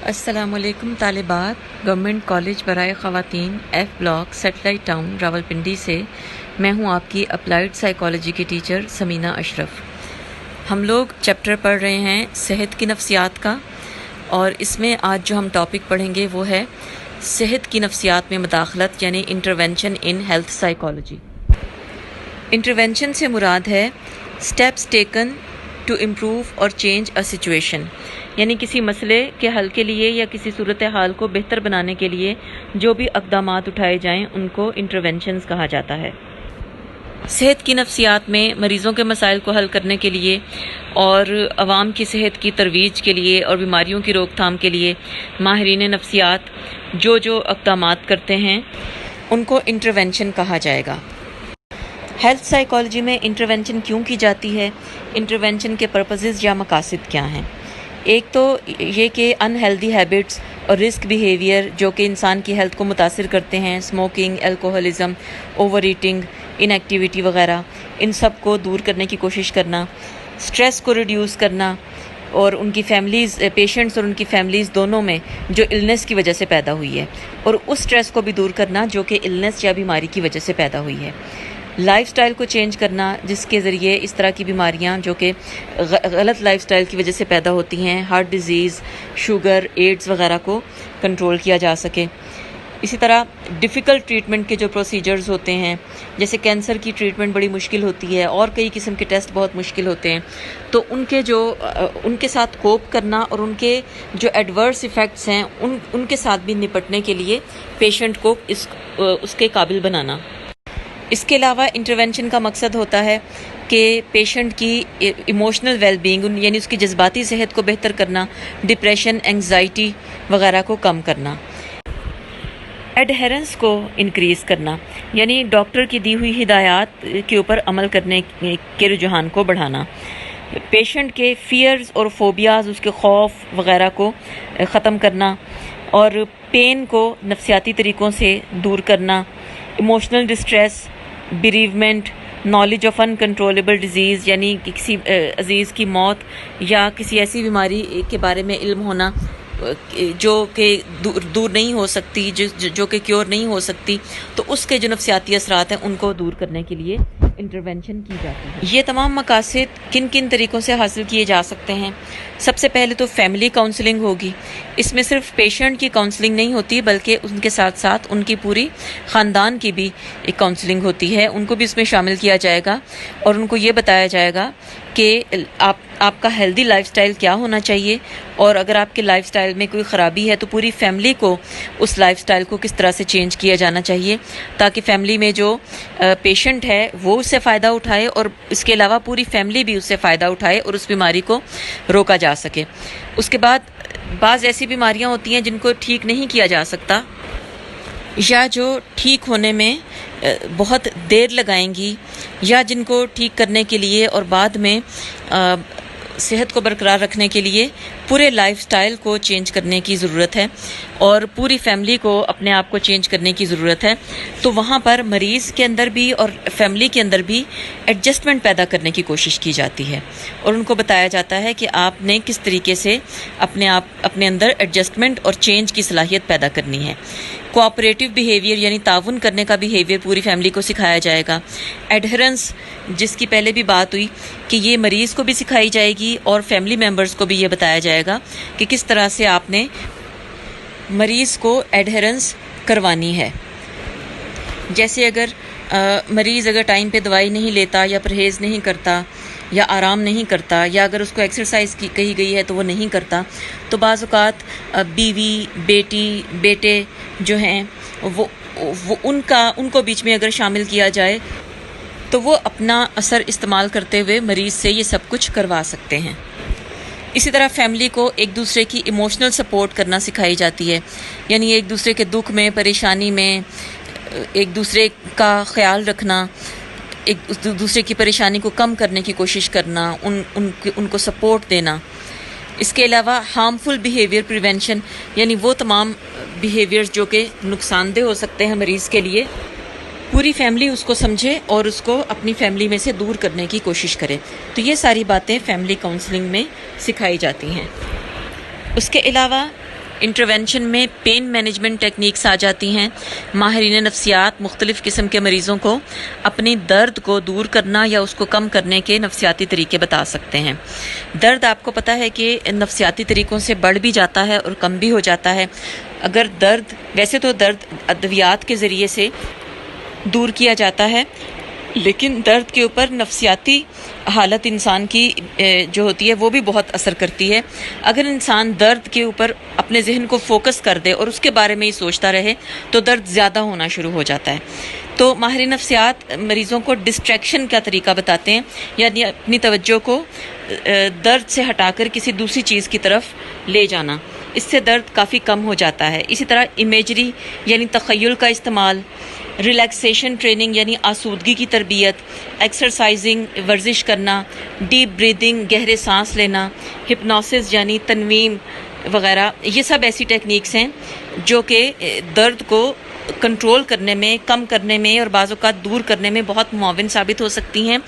السلام علیکم طالبات، گورنمنٹ کالج برائے خواتین F block satellite town Rawalpindi سے میں ہوں آپ کی اپلائیڈ سائیکالوجی کی ٹیچر سمینہ اشرف۔ ہم لوگ چیپٹر پڑھ رہے ہیں صحت کی نفسیات کا، اور اس میں آج جو ہم ٹاپک پڑھیں گے وہ ہے صحت کی نفسیات میں مداخلت، یعنی intervention in health psychology. Intervention سے مراد ہے اسٹیپس ٹیکن ٹو امپروو اور چینج اے سچویشن، یعنی کسی مسئلے کے حل کے لیے یا کسی صورتحال کو بہتر بنانے کے لیے جو بھی اقدامات اٹھائے جائیں ان کو انٹرونشنز کہا جاتا ہے۔ صحت کی نفسیات میں مریضوں کے مسائل کو حل کرنے کے لیے اور عوام کی صحت کی ترویج کے لیے اور بیماریوں کی روک تھام کے لیے ماہرین نفسیات جو اقدامات کرتے ہیں ان کو انٹرونشن کہا جائے گا۔ ہیلتھ سائیکالوجی میں انٹرونشن کیوں کی جاتی ہے، انٹرونشن کے پرپزز یا مقاصد کیا ہیں؟ ایک تو یہ کہ ان ہیلدی ہیبٹس اور رسک بیہیویئر جو کہ انسان کی ہیلتھ کو متاثر کرتے ہیں، اسموکنگ، الکوہلزم، اوور ایٹنگ، ان ایکٹیویٹی وغیرہ، ان سب کو دور کرنے کی کوشش کرنا، سٹریس کو ریڈیوس کرنا، اور ان کی فیملیز، پیشنٹس اور ان کی فیملیز دونوں میں جو النس کی وجہ سے پیدا ہوئی ہے، اور اس سٹریس کو بھی دور کرنا جو کہ النس یا بیماری کی وجہ سے پیدا ہوئی ہے۔ لائف سٹائل کو چینج کرنا جس کے ذریعے اس طرح کی بیماریاں جو کہ غلط لائف سٹائل کی وجہ سے پیدا ہوتی ہیں، ہارٹ ڈیزیز، شوگر، ایڈز وغیرہ کو کنٹرول کیا جا سکے۔ اسی طرح ڈیفیکلٹ ٹریٹمنٹ کے جو پروسیجرز ہوتے ہیں، جیسے کینسر کی ٹریٹمنٹ بڑی مشکل ہوتی ہے اور کئی قسم کے ٹیسٹ بہت مشکل ہوتے ہیں، تو ان کے ساتھ کوپ کرنا اور ان کے جو ایڈورس ایفیکٹس ہیں ان کے ساتھ بھی نپٹنے کے لیے پیشنٹ کو اس کے قابل بنانا۔ اس کے علاوہ انٹرونشن کا مقصد ہوتا ہے کہ پیشنٹ کی ایموشنل ویل بینگ، یعنی اس کی جذباتی صحت کو بہتر کرنا، ڈپریشن، انگزائٹی وغیرہ کو کم کرنا۔ ایڈہرنس کو انکریز کرنا، یعنی ڈاکٹر کی دی ہوئی ہدایات کے اوپر عمل کرنے کے رجحان کو بڑھانا۔ پیشنٹ کے فیئرز اور فوبیاز، اس کے خوف وغیرہ کو ختم کرنا، اور پین کو نفسیاتی طریقوں سے دور کرنا۔ Emotional distress, bereavement, knowledge of uncontrollable disease, یعنی کسی عزیز کی موت یا کسی ایسی بیماری کے بارے میں علم ہونا جو کہ دور نہیں ہو سکتی، جو کہ کیور نہیں ہو سکتی، تو اس کے جو نفسیاتی اثرات ہیں ان کو دور کرنے کے لیے انٹرونشن کی جاتی ہے۔ یہ تمام مقاصد کن کن طریقوں سے حاصل کیے جا سکتے ہیں؟ سب سے پہلے تو فیملی کاؤنسلنگ ہوگی۔ اس میں صرف پیشنٹ کی کاؤنسلنگ نہیں ہوتی بلکہ ان کے ساتھ ساتھ ان کی پوری خاندان کی بھی ایک کاؤنسلنگ ہوتی ہے، ان کو بھی اس میں شامل کیا جائے گا اور ان کو یہ بتایا جائے گا کہ آپ کا ہیلدی لائف سٹائل کیا ہونا چاہیے، اور اگر آپ کے لائف سٹائل میں کوئی خرابی ہے تو پوری فیملی کو اس لائف سٹائل کو کس طرح سے چینج کیا جانا چاہیے تاکہ فیملی میں جو پیشنٹ ہے وہ اس سے فائدہ اٹھائے، اور اس کے علاوہ پوری فیملی بھی اس سے فائدہ اٹھائے اور اس بیماری کو روکا جا سکے۔ اس کے بعد بعض ایسی بیماریاں ہوتی ہیں جن کو ٹھیک نہیں کیا جا سکتا یا جو ٹھیک ہونے میں بہت دیر لگائیں گی، یا جن کو ٹھیک کرنے کے لیے اور بعد میں صحت کو برقرار رکھنے کے لیے پورے لائف سٹائل کو چینج کرنے کی ضرورت ہے اور پوری فیملی کو اپنے آپ کو چینج کرنے کی ضرورت ہے، تو وہاں پر مریض کے اندر بھی اور فیملی کے اندر بھی ایڈجسٹمنٹ پیدا کرنے کی کوشش کی جاتی ہے، اور ان کو بتایا جاتا ہے کہ آپ نے کس طریقے سے اپنے اندر ایڈجسٹمنٹ اور چینج کی صلاحیت پیدا کرنی ہے۔ کوآپریٹو بیہیویئر، یعنی تعاون کرنے کا بیہیویئر پوری فیملی کو سکھایا جائے گا۔ ایڈہرنس، جس کی پہلے بھی بات ہوئی کہ یہ مریض کو بھی سکھائی جائے گی اور فیملی ممبرز کو بھی یہ بتایا جائے گا کہ کس طرح سے آپ نے مریض کو ایڈہرنس کروانی ہے۔ جیسے اگر مریض ٹائم پہ دوائی نہیں لیتا یا پرہیز نہیں کرتا یا آرام نہیں کرتا، یا اگر اس کو ایکسرسائز کی کہی گئی ہے تو وہ نہیں کرتا، تو بعض اوقات بیوی، بیٹی، بیٹے جو ہیں وہ ان کو بیچ میں اگر شامل کیا جائے تو وہ اپنا اثر استعمال کرتے ہوئے مریض سے یہ سب کچھ کروا سکتے ہیں۔ اسی طرح فیملی کو ایک دوسرے کی ایموشنل سپورٹ کرنا سکھائی جاتی ہے، یعنی ایک دوسرے کے دکھ میں، پریشانی میں ایک دوسرے کا خیال رکھنا، ایک دوسرے کی پریشانی کو کم کرنے کی کوشش کرنا، ان کو سپورٹ دینا۔ اس کے علاوہ ہارمفل بیہیویئر پریونشن، یعنی وہ تمام بیہیویئرز جو کہ نقصان دہ ہو سکتے ہیں مریض کے لیے، پوری فیملی اس کو سمجھے اور اس کو اپنی فیملی میں سے دور کرنے کی کوشش کرے۔ تو یہ ساری باتیں فیملی کاؤنسلنگ میں سکھائی جاتی ہیں۔ اس کے علاوہ انٹرونشن میں پین مینجمنٹ ٹیکنیکس آ جاتی ہیں۔ ماہرین نفسیات مختلف قسم کے مریضوں کو اپنی درد کو دور کرنا یا اس کو کم کرنے کے نفسیاتی طریقے بتا سکتے ہیں۔ درد آپ کو پتہ ہے کہ نفسیاتی طریقوں سے بڑھ بھی جاتا ہے اور کم بھی ہو جاتا ہے۔ اگر درد ویسے تو درد ادویات کے ذریعے سے دور کیا جاتا ہے، لیکن درد کے اوپر نفسیاتی حالت انسان کی جو ہوتی ہے وہ بھی بہت اثر کرتی ہے۔ اگر انسان درد کے اوپر اپنے ذہن کو فوکس کر دے اور اس کے بارے میں ہی سوچتا رہے تو درد زیادہ ہونا شروع ہو جاتا ہے۔ تو ماہر نفسیات مریضوں کو ڈسٹریکشن کا طریقہ بتاتے ہیں، یعنی اپنی توجہ کو درد سے ہٹا کر کسی دوسری چیز کی طرف لے جانا، اس سے درد کافی کم ہو جاتا ہے۔ اسی طرح امیجری یعنی تخیل کا استعمال، ریلیکسیشن ٹریننگ یعنی آسودگی کی تربیت، ایکسرسائزنگ ورزش کرنا، ڈیپ بریدنگ گہرے سانس لینا، ہپنوسس یعنی تنویم وغیرہ، یہ سب ایسی ٹیکنیکس ہیں جو کہ درد کو کنٹرول کرنے میں، کم کرنے میں اور بعض اوقات دور کرنے میں بہت معاون ثابت ہو سکتی ہیں۔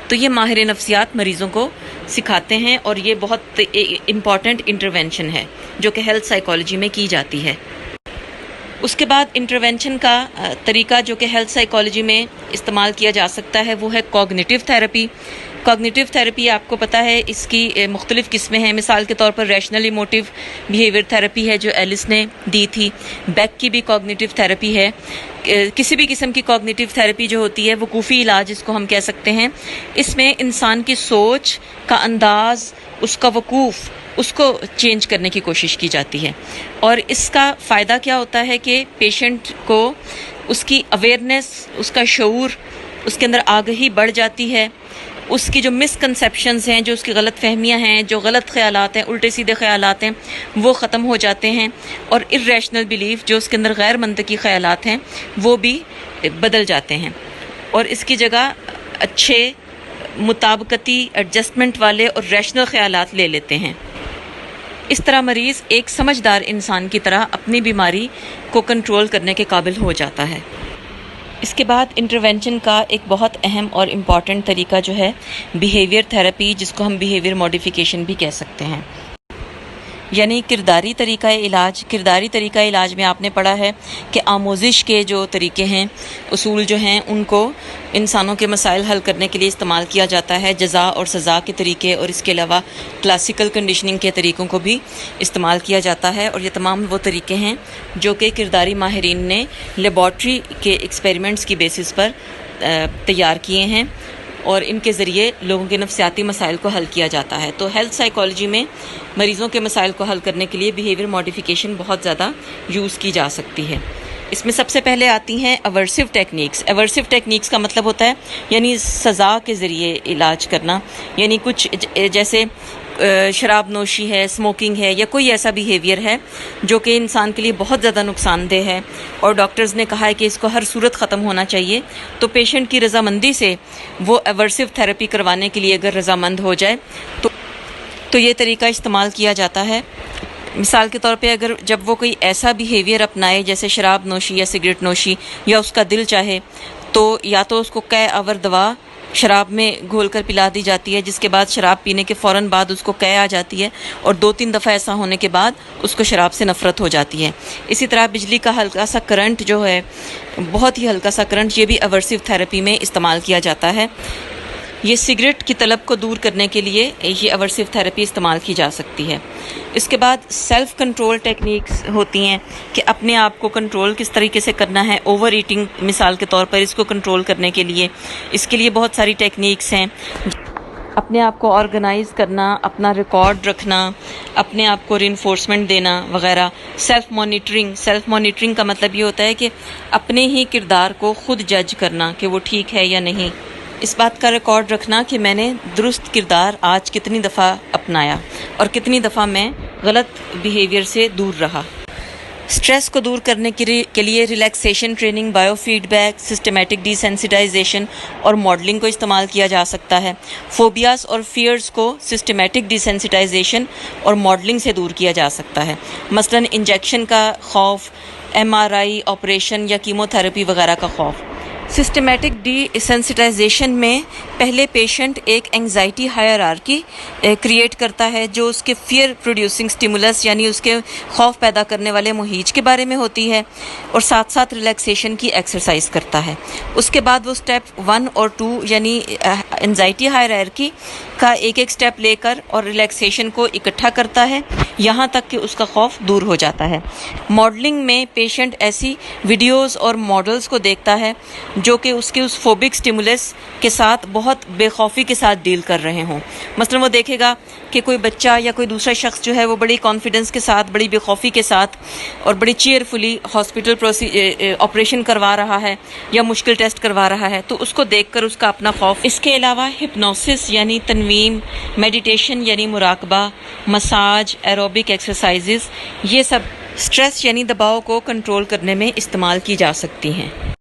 تو یہ ماہر نفسیات مریضوں کو سکھاتے ہیں اور یہ بہت امپورٹنٹ انٹرونشن ہے جو کہ ہیلتھ سائیکالوجی میں کی جاتی ہے۔ اس کے بعد انٹرونشن کا طریقہ جو کہ ہیلتھ سائیکالوجی میں استعمال کیا جا سکتا ہے وہ ہے کوگنیٹیو تھیراپی۔ کوگنیٹیو تھیراپی آپ کو پتہ ہے اس کی مختلف قسمیں ہیں۔ مثال کے طور پر ریشنل ایموٹیو بیہیویئر تھیراپی ہے جو ایلس نے دی تھی، بیک کی بھی کوگنیٹیو تھیراپی ہے۔ کسی بھی قسم کی کوگنیٹیو تھیراپی جو ہوتی ہے وقوفی علاج اس کو ہم کہہ سکتے ہیں۔ اس میں انسان کی سوچ کا انداز، اس کا وقوف، اس کو چینج کرنے کی کوشش کی جاتی ہے۔ اور اس کا فائدہ کیا ہوتا ہے کہ پیشنٹ کو اس کی اویئرنیس، اس کا شعور، اس کے اندر آگہی بڑھ جاتی ہے۔ اس کی جو مسکنسیپشنز ہیں، جو اس کی غلط فہمیاں ہیں، جو غلط خیالات ہیں، الٹے سیدھے خیالات ہیں، وہ ختم ہو جاتے ہیں، اور irrational belief جو اس کے اندر غیر منطقی خیالات ہیں وہ بھی بدل جاتے ہیں، اور اس کی جگہ اچھے مطابقتی ایڈجسٹمنٹ والے اور ریشنل خیالات لے لیتے ہیں۔ اس طرح مریض ایک سمجھدار انسان کی طرح اپنی بیماری کو کنٹرول کرنے کے قابل ہو جاتا ہے۔ اس کے بعد انٹرونشن کا ایک بہت اہم اور امپورٹنٹ طریقہ جو ہے بیہیویئر تھیراپی، جس کو ہم بیہیویئر موڈیفیکیشن بھی کہہ سکتے ہیں، یعنی کرداری طریقہ علاج۔ کرداری طریقہ علاج میں آپ نے پڑھا ہے کہ آموزش کے جو طریقے ہیں، اصول جو ہیں، ان کو انسانوں کے مسائل حل کرنے کے لیے استعمال کیا جاتا ہے۔ جزا اور سزا کے طریقے اور اس کے علاوہ کلاسیکل کنڈیشننگ کے طریقوں کو بھی استعمال کیا جاتا ہے، اور یہ تمام وہ طریقے ہیں جو کہ کرداری ماہرین نے لیبارٹری کے ایکسپیریمنٹس کی بیسس پر تیار کیے ہیں، اور ان کے ذریعے لوگوں کے نفسیاتی مسائل کو حل کیا جاتا ہے۔ تو ہیلتھ سائیکالوجی میں مریضوں کے مسائل کو حل کرنے کے لیے بیہیویئر موڈیفیکیشن بہت زیادہ یوز کی جا سکتی ہے۔ اس میں سب سے پہلے آتی ہیں ایورسو ٹیکنیکس۔ ایورسو ٹیکنیکس کا مطلب ہوتا ہے یعنی سزا کے ذریعے علاج کرنا، یعنی کچھ جیسے شراب نوشی ہے، اسموکنگ ہے، یا کوئی ایسا بیہیویئر ہے جو کہ انسان کے لیے بہت زیادہ نقصان دہ ہے اور ڈاکٹرز نے کہا ہے کہ اس کو ہر صورت ختم ہونا چاہیے، تو پیشنٹ کی رضامندی سے وہ ایورسو تھیراپی کروانے کے لیے اگر رضامند ہو جائے تو یہ طریقہ استعمال کیا جاتا ہے۔ مثال کے طور پہ اگر جب وہ کوئی ایسا بیہیویئر اپنائے جیسے شراب نوشی یا سگریٹ نوشی، یا اس کا دل چاہے تو یا تو اس کو قے آور دوا شراب میں گھول کر پلا دی جاتی ہے، جس کے بعد شراب پینے کے فوراً بعد اس کو قے آ جاتی ہے، اور 2-3 دفعہ ایسا ہونے کے بعد اس کو شراب سے نفرت ہو جاتی ہے۔ اسی طرح بجلی کا ہلکا سا کرنٹ جو ہے، بہت ہی ہلکا سا کرنٹ، یہ بھی ایورسو تھیراپی میں استعمال کیا جاتا ہے۔ یہ سگریٹ کی طلب کو دور کرنے کے لیے یہ ایورسو تھیراپی استعمال کی جا سکتی ہے۔ اس کے بعد سیلف کنٹرول ٹیکنیکس ہوتی ہیں کہ اپنے آپ کو کنٹرول کس طریقے سے کرنا ہے۔ اوور ایٹنگ مثال کے طور پر، اس کو کنٹرول کرنے کے لیے اس کے لیے بہت ساری ٹیکنیکس ہیں۔ اپنے آپ کو آرگنائز کرنا، اپنا ریکارڈ رکھنا، اپنے آپ کو ری انفورسمنٹ دینا وغیرہ۔ سیلف مانیٹرنگ کا مطلب یہ ہوتا ہے کہ اپنے ہی کردار کو خود جج کرنا کہ وہ ٹھیک ہے یا نہیں۔ اس بات کا ریکارڈ رکھنا کہ میں نے درست کردار آج کتنی دفعہ اپنایا اور کتنی دفعہ میں غلط بیہیویئر سے دور رہا۔ سٹریس کو دور کرنے کے لیے relaxation training, biofeedback, systematic desensitisation اور ماڈلنگ کو استعمال کیا جا سکتا ہے۔ فوبیاز اور فیئرز کو سسٹمیٹک ڈی سینسیٹائزیشن اور ماڈلنگ سے دور کیا جا سکتا ہے۔ مثلاً انجیکشن کا خوف، MRI آپریشن یا کیمو تھراپی وغیرہ کا خوف۔ سسٹمیٹک ڈی سینسٹائزیشن میں پہلے پیشنٹ ایک انگزائٹی ہائرارکی کریٹ کرتا ہے جو اس کے فیئر پروڈیوسنگ سٹیمولس یعنی اس کے خوف پیدا کرنے والے مہیج کے بارے میں ہوتی ہے، اور ساتھ ساتھ ریلیکسیشن کی ایکسرسائز کرتا ہے۔ اس کے بعد وہ سٹیپ 1 اور 2 یعنی انگزائٹی ہائرارکی کا ایک ایک سٹیپ لے کر اور ریلیکسیشن کو اکٹھا کرتا ہے یہاں تک کہ اس کا خوف دور ہو جاتا ہے۔ ماڈلنگ میں پیشنٹ ایسی ویڈیوز اور ماڈلز کو دیکھتا ہے جو کہ اس کے اس فوبک سٹیمولس کے ساتھ بہت بے خوفی کے ساتھ ڈیل کر رہے ہوں۔ مثلا وہ دیکھے گا کہ کوئی بچہ یا کوئی دوسرا شخص جو ہے وہ بڑی کانفیڈنس کے ساتھ، بڑی بے خوفی کے ساتھ اور بڑی چیئرفلی ہاسپٹل آپریشن کروا رہا ہے یا مشکل ٹیسٹ کروا رہا ہے، تو اس کو دیکھ کر اس کا اپنا خوف۔ اس کے علاوہ ہپنوسس یعنی تنویم، میڈیٹیشن یعنی مراقبہ، مساج، ایروبک ایکسرسائزز، یہ سب سٹریس یعنی دباؤ کو کنٹرول کرنے میں استعمال کی جا سکتی ہیں۔